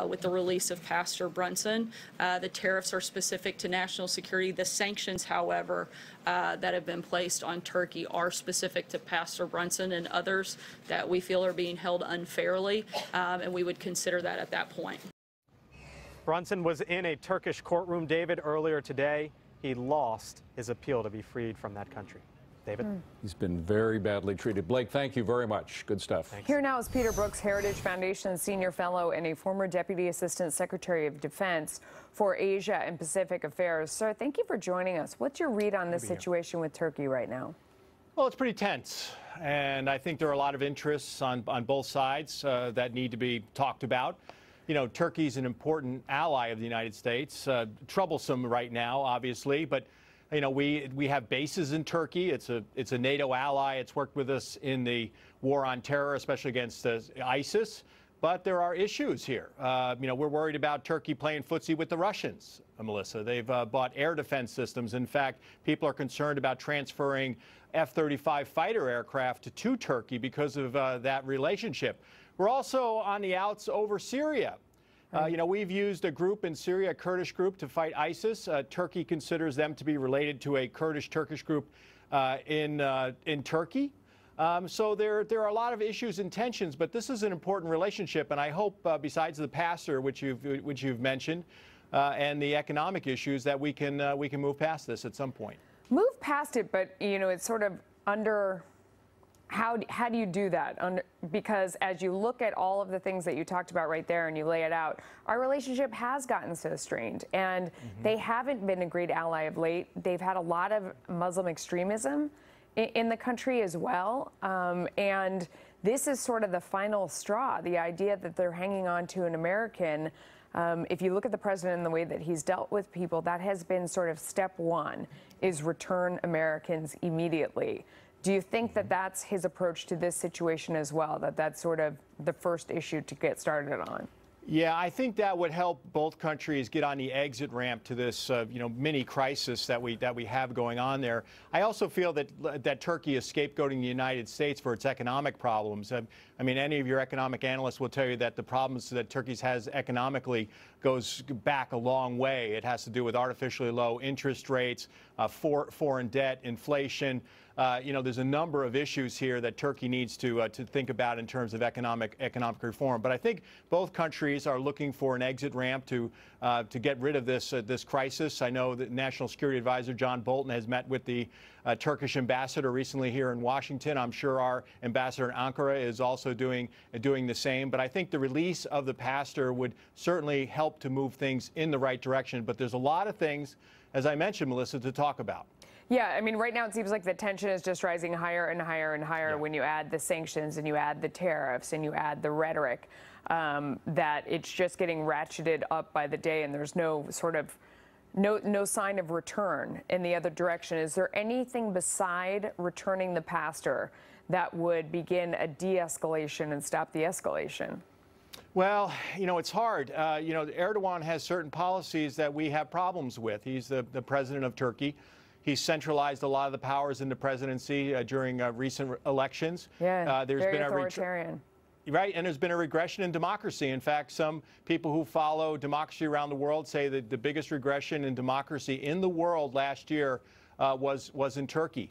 with the release of Pastor Brunson. The tariffs are specific to national security. The sanctions, however, that have been placed on Turkey are specific to Pastor Brunson and others that we feel are being held unfairly, and we would consider that at that point. Brunson was in a Turkish courtroom, David, earlier today. He lost his appeal to be freed from that country. David? He's been very badly treated. Blake, thank you very much. Good stuff. Thanks. Here now is Peter Brookes, Heritage Foundation Senior Fellow and a former Deputy Assistant Secretary of Defense for Asia and Pacific Affairs. Sir, thank you for joining us. What's your read on this situation with Turkey right now? Well, it's pretty tense, and I think there are a lot of interests on both sides that need to be talked about. You know, Turkey's an important ally of the United States, troublesome right now, obviously, but you know, we have bases in Turkey. It's a NATO ally. It's worked with us in the war on terror, especially against ISIS. But there are issues here. You know, we're worried about Turkey playing footsie with the Russians, Melissa. They've bought air defense systems. In fact, people are concerned about transferring F-35 fighter aircraft to Turkey because of that relationship. We're also on the outs over Syria. You know, we've used a group in Syria, a Kurdish group, to fight ISIS. Turkey considers them to be related to a Kurdish-Turkish group in Turkey. So there are a lot of issues and tensions, but this is an important relationship, and I hope, besides the pastor, which you've mentioned, and the economic issues, that we can move past this at some point. Move past it, but you know, it's sort of under. How do you do that? Because as you look at all of the things that you talked about right there and you lay it out, our relationship has gotten so strained, and they haven't been a great ally of late. They've had a lot of Muslim extremism in the country as well, and this is sort of the final straw, the idea that they're hanging on to an American. If you look at the president and the way that he's dealt with people, that has been sort of step one, is return Americans immediately. Do you think that that's his approach to this situation as well, that that's sort of the first issue to get started on? Yeah, I think that would help both countries get on the exit ramp to this, you know, mini crisis that we have going on there. I also feel that Turkey is scapegoating the United States for its economic problems. I mean, any of your economic analysts will tell you that the problems that Turkey has economically goes back a long way. It has to do with artificially low interest rates, foreign debt, inflation. You know, there's a number of issues here that Turkey needs to think about in terms of economic reform. But I think both countries are looking for an exit ramp to get rid of this crisis. I know that National Security Advisor John Bolton has met with the Turkish ambassador recently here in Washington. I'm sure our ambassador in Ankara is also doing the same. But I think the release of the pastor would certainly help to move things in the right direction. But there's a lot of things, as I mentioned, Melissa, to talk about. Yeah, I mean, right now it seems like the tension is just rising higher and higher and higher when you add the sanctions and you add the tariffs and you add the rhetoric, that it's just getting ratcheted up by the day, and there's no sort of no sign of return in the other direction. Is there anything beside returning the pastor that would begin a de-escalation and stop the escalation? Well, you know, it's hard. You know, Erdogan has certain policies that we have problems with. He's the president of Turkey. He's centralized a lot of the powers in the presidency during recent elections. Yeah, there's very been authoritarian. Right, and there's been a regression in democracy. In fact, some people who follow democracy around the world say that the biggest regression in democracy in the world last year was in Turkey.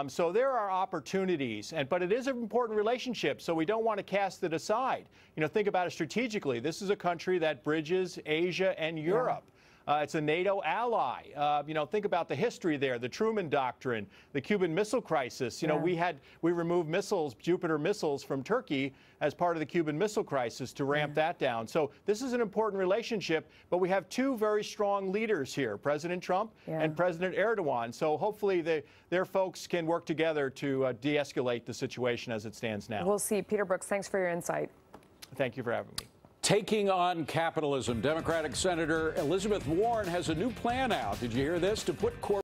So there are opportunities, but it is an important relationship, so we don't want to cast it aside. You know, think about it strategically. This is a country that bridges Asia and Europe. It's a NATO ally. You know, think about the history there, the Truman Doctrine, the Cuban Missile Crisis. You know, we removed missiles, Jupiter missiles, from Turkey as part of the Cuban Missile Crisis to ramp that down. So this is an important relationship, but we have two very strong leaders here, President Trump and President Erdogan. So hopefully their folks can work together to de-escalate the situation as it stands now. We'll see. Peter Brookes, thanks for your insight. Thank you for having me. Taking on capitalism, Democratic Senator Elizabeth Warren has a new plan out. Did you hear this? To put corporate